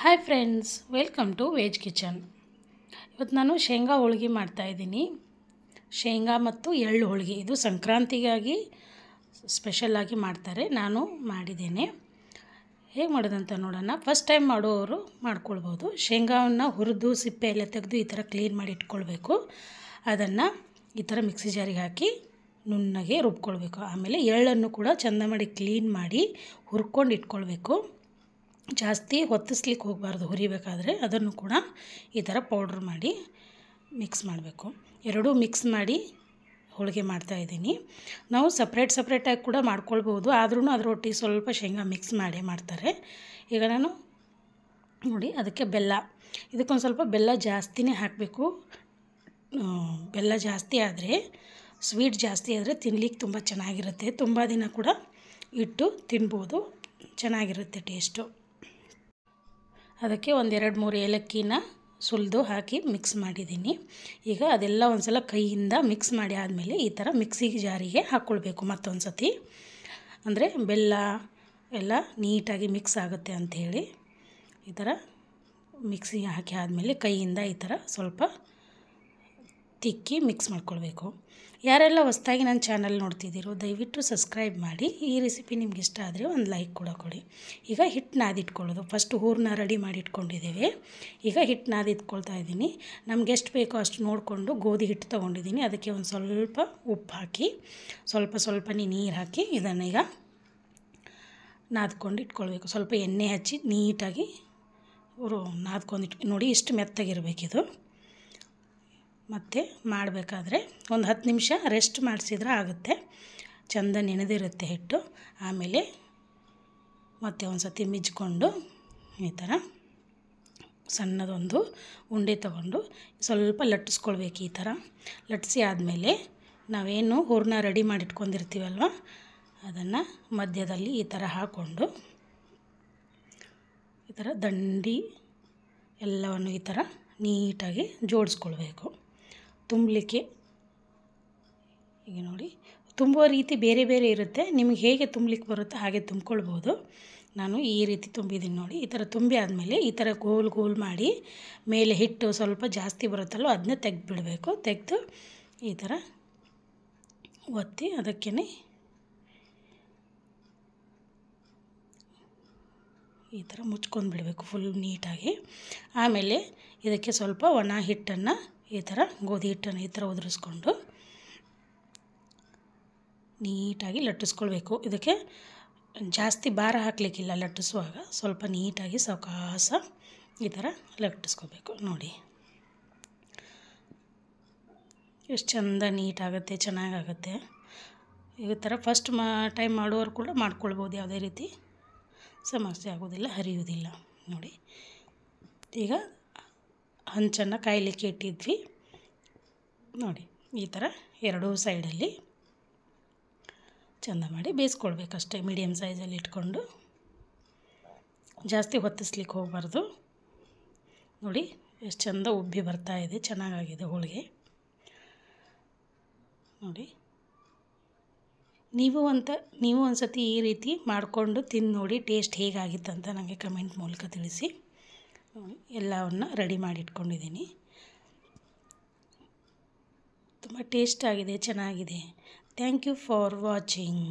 Hi friends, welcome to veg kitchen. ಇವತ್ತು ನಾನು ಶೇಂಗಾ ಹೋಳಿಗೆ ಮಾಡ್ತಾಯಿದ್ದೀನಿ. ಶೇಂಗಾ ಮತ್ತು ಎಳ್ಳು ಹೋಳಿಗೆ, ಇದು ಸಂಕ್ರಾಂತಿಗಾಗಿ ಸ್ಪೆಷಲಾಗಿ ಮಾಡ್ತಾರೆ. ನಾನು ಮಾಡಿದ್ದೇನೆ. ಹೇಗೆ ಮಾಡೋದಂತ ನೋಡೋಣ. ಫಸ್ಟ್ ಟೈಮ್ ಮಾಡೋರು ಮಾಡ್ಕೊಳ್ಬೋದು. ಶೇಂಗಾವನ್ನು ಹುರಿದು ಸಿಪ್ಪೆ ಎಲ್ಲ ತೆಗೆದು ಈ ಥರ ಕ್ಲೀನ್ ಮಾಡಿ ಇಟ್ಕೊಳ್ಬೇಕು. ಅದನ್ನು ಈ ಥರ ಮಿಕ್ಸಿ ಜಾರಿಗೆ ಹಾಕಿ ನುಣ್ಣಗೆ ರುಬ್ಕೊಳ್ಬೇಕು. ಆಮೇಲೆ ಎಳ್ಳನ್ನು ಕೂಡ ಚೆಂದ ಮಾಡಿ ಕ್ಲೀನ್ ಮಾಡಿ ಹುರ್ಕೊಂಡು ಇಟ್ಕೊಳ್ಬೇಕು. ಜಾಸ್ತಿ ಹೊತ್ತಿಸ್ಲಿಕ್ಕೆ ಹೋಗಬಾರ್ದು. ಹುರಿಬೇಕಾದ್ರೆ ಅದನ್ನು ಕೂಡ ಈ ಥರ ಪೌಡ್ರ್ ಮಾಡಿ ಮಿಕ್ಸ್ ಮಾಡಬೇಕು. ಎರಡೂ ಮಿಕ್ಸ್ ಮಾಡಿ ಹೋಳಿಗೆ ಮಾಡ್ತಾಯಿದ್ದೀನಿ. ನಾವು ಸಪ್ರೇಟಾಗಿ ಕೂಡ ಮಾಡ್ಕೊಳ್ಬೋದು, ಆದ್ರೂ ಅದರೊಟ್ಟಿಗೆ ಸ್ವಲ್ಪ ಶೇಂಗಾ ಮಿಕ್ಸ್ ಮಾಡಿ ಮಾಡ್ತಾರೆ. ಈಗ ನಾನು ನೋಡಿ ಅದಕ್ಕೆ ಬೆಲ್ಲ, ಇದಕ್ಕೊಂದು ಸ್ವಲ್ಪ ಬೆಲ್ಲ ಜಾಸ್ತಿನೇ ಹಾಕಬೇಕು. ಬೆಲ್ಲ ಜಾಸ್ತಿ ಆದರೆ, ಸ್ವೀಟ್ ಜಾಸ್ತಿ ಆದರೆ ತಿನ್ಲಿಕ್ಕೆ ತುಂಬ ಚೆನ್ನಾಗಿರುತ್ತೆ. ತುಂಬ ದಿನ ಕೂಡ ಇಟ್ಟು ತಿನ್ಬೋದು, ಚೆನ್ನಾಗಿರುತ್ತೆ ಟೇಸ್ಟು. ಅದಕ್ಕೆ ಒಂದು 2-3 ಏಲಕ್ಕಿನ ಸುಲಿದು ಹಾಕಿ ಮಿಕ್ಸ್ ಮಾಡಿದ್ದೀನಿ. ಈಗ ಅದೆಲ್ಲ ಒಂದು ಸಲ ಕೈಯಿಂದ ಮಿಕ್ಸ್ ಮಾಡಿ ಆದಮೇಲೆ ಈ ಥರ ಮಿಕ್ಸಿ ಜಾರಿಗೆ ಹಾಕ್ಕೊಳ್ಬೇಕು ಮತ್ತೊಂದು ಸತಿ. ಅಂದರೆ ಬೆಲ್ಲ ಎಲ್ಲ ನೀಟಾಗಿ ಮಿಕ್ಸ್ ಆಗುತ್ತೆ ಅಂಥೇಳಿ ಈ ಥರ ಮಿಕ್ಸಿಗೆ ಹಾಕಿ ಆದಮೇಲೆ ಕೈಯಿಂದ ಈ ಥರ ಸ್ವಲ್ಪ ತಿಕ್ಕಿ ಮಿಕ್ಸ್ ಮಾಡ್ಕೊಳ್ಬೇಕು. ಯಾರೆಲ್ಲ ಹೊಸದಾಗಿ ನನ್ನ ಚಾನಲ್ ನೋಡ್ತಿದ್ದೀರೋ ದಯವಿಟ್ಟು ಸಬ್ಸ್ಕ್ರೈಬ್ ಮಾಡಿ. ಈ ರೆಸಿಪಿ ನಿಮ್ಗೆ ಇಷ್ಟ ಆದರೆ ಒಂದು ಲೈಕ್ ಕೂಡ ಕೊಡಿ. ಈಗ ಹಿಟ್ಟು ನಾದಿಟ್ಕೊಳ್ಳೋದು. ಫಸ್ಟ್ ಹೂರನ್ನ ರೆಡಿ ಮಾಡಿ ಇಟ್ಕೊಂಡಿದ್ದೇವೆ. ಈಗ ಹಿಟ್ಟು ನಾದಿಟ್ಕೊಳ್ತಾ ಇದ್ದೀನಿ. ನಮ್ಗೆ ಎಷ್ಟು ಬೇಕೋ ಅಷ್ಟು ನೋಡಿಕೊಂಡು ಗೋಧಿ ಹಿಟ್ಟು ತೊಗೊಂಡಿದ್ದೀನಿ. ಅದಕ್ಕೆ ಒಂದು ಸ್ವಲ್ಪ ಉಪ್ಪು ಹಾಕಿ ಸ್ವಲ್ಪನೇ ನೀರು ಹಾಕಿ ಇದನ್ನು ಈಗ ನಾದ್ಕೊಂಡು ಇಟ್ಕೊಳ್ಬೇಕು. ಸ್ವಲ್ಪ ಎಣ್ಣೆ ಹಚ್ಚಿ ನೀಟಾಗಿ ನಾದ್ಕೊಂಡು ನೋಡಿ ಇಷ್ಟು ಮೆತ್ತಗಿರಬೇಕಿದು. ಮತ್ತು ಮಾಡಬೇಕಾದ್ರೆ ಒಂದು 10 ನಿಮಿಷ ರೆಸ್ಟ್ ಮಾಡಿಸಿದ್ರೆ ಆಗುತ್ತೆ. ಚೆಂದ ನೆನೆದಿರುತ್ತೆ ಹಿಟ್ಟು. ಆಮೇಲೆ ಮತ್ತೆ ಒಂದು ಸತಿ ಮಿಜ್ಕೊಂಡು ಈ ಥರ ಸಣ್ಣದೊಂದು ಉಂಡೆ ತಗೊಂಡು ಸ್ವಲ್ಪ ಲಟ್ಟಿಸ್ಕೊಳ್ಬೇಕು. ಈ ಥರ ಲಟ್ಟಿಸಿ ಆದಮೇಲೆ ನಾವೇನು ಹೂರಣ ರೆಡಿ ಮಾಡಿ ಇಟ್ಕೊಂಡಿರ್ತೀವಲ್ವ, ಅದನ್ನು ಮಧ್ಯದಲ್ಲಿ ಈ ಥರ ಹಾಕ್ಕೊಂಡು ಈ ಥರ ದಂಡಿ ಎಲ್ಲವನ್ನು ಈ ಥರ ನೀಟಾಗಿ ಜೋಡಿಸ್ಕೊಳ್ಬೇಕು. ತುಂಬಲಿಕ್ಕೆ ಈಗ ನೋಡಿ ತುಂಬುವ ರೀತಿ ಬೇರೆ ಬೇರೆ ಇರುತ್ತೆ. ನಿಮಗೆ ಹೇಗೆ ತುಂಬಲಿಕ್ಕೆ ಬರುತ್ತೋ ಹಾಗೆ ತುಂಬ್ಕೊಳ್ಬೋದು. ನಾನು ಈ ರೀತಿ ತುಂಬಿದ್ದೀನಿ ನೋಡಿ. ಈ ಥರ ತುಂಬಿ ಆದಮೇಲೆ ಈ ಥರ ಗೋಲ್ ಮಾಡಿ ಮೇಲೆ ಹಿಟ್ಟು ಸ್ವಲ್ಪ ಜಾಸ್ತಿ ಬರುತ್ತಲ್ಲೋ ಅದನ್ನೇ ತೆಗೆದುಬಿಡಬೇಕು. ತೆಗೆದು ಈ ಥರ ಒತ್ತಿ ಅದಕ್ಕೇ ಈ ಥರ ಮುಚ್ಕೊಂಡು ಬಿಡಬೇಕು ಫುಲ್ ನೀಟಾಗಿ. ಆಮೇಲೆ ಇದಕ್ಕೆ ಸ್ವಲ್ಪ ಒಣ ಹಿಟ್ಟನ್ನು ಈ ಥರ ಗೋಧಿ ಹಿಟ್ಟನ್ನು ಈ ಥರ ಉದುರಿಸ್ಕೊಂಡು ನೀಟಾಗಿ ಲಟ್ಟಿಸ್ಕೊಳ್ಬೇಕು. ಇದಕ್ಕೆ ಜಾಸ್ತಿ ಭಾರ ಹಾಕಲಿಕ್ಕಿಲ್ಲ. ಲಟ್ಟಿಸುವಾಗ ಸ್ವಲ್ಪ ನೀಟಾಗಿ ಸಾವಕಾಶ ಈ ಥರ ಲಟ್ಟಿಸ್ಕೋಬೇಕು. ನೋಡಿ ಎಷ್ಟು ಚೆಂದ ನೀಟಾಗುತ್ತೆ, ಚೆನ್ನಾಗಾಗುತ್ತೆ. ಈ ಥರ ಫಸ್ಟ್ ಟೈಮ್ ಮಾಡೋರು ಕೂಡ ಮಾಡ್ಕೊಳ್ಬೋದು. ಯಾವುದೇ ರೀತಿ ಸಮಸ್ಯೆ ಆಗೋದಿಲ್ಲ, ಹರಿಯೋದಿಲ್ಲ. ನೋಡಿ ಈಗ ಹಂಚನ್ನು ಕಾಯಲಿಕ್ಕೆ ಇಟ್ಟಿದ್ವಿ ನೋಡಿ. ಈ ಥರ ಎರಡೂ ಸೈಡಲ್ಲಿ ಚೆಂದ ಮಾಡಿ ಬೇಯಿಸ್ಕೊಳ್ಬೇಕಷ್ಟೇ. ಮೀಡಿಯಮ್ ಸೈಜಲ್ಲಿ ಇಟ್ಕೊಂಡು ಜಾಸ್ತಿ ಹೊತ್ತಿಸ್ಲಿಕ್ಕೆ ಹೋಗಬಾರ್ದು. ನೋಡಿ ಎಷ್ಟು ಚೆಂದ ಉಬ್ಬಿ ಬರ್ತಾಯಿದೆ, ಚೆನ್ನಾಗಾಗಿದೆ ಹೋಳಿಗೆ ನೋಡಿ. ನೀವು ಒಂದು ಸತಿ ಈ ರೀತಿ ಮಾಡಿಕೊಂಡು ತಿಂದು ನೋಡಿ, ಟೇಸ್ಟ್ ಹೇಗಾಗಿತ್ತಂತ ನನಗೆ ಕಮೆಂಟ್ ಮೂಲಕ ತಿಳಿಸಿ. ಎಲ್ಲವನ್ನು ರೆಡಿ ಮಾಡಿ ಇಟ್ಕೊಂಡಿದ್ದೀನಿ. ತುಂಬ ಟೇಸ್ಟ್ ಆಗಿದೆ, ಚೆನ್ನಾಗಿದೆ. Thank you for watching.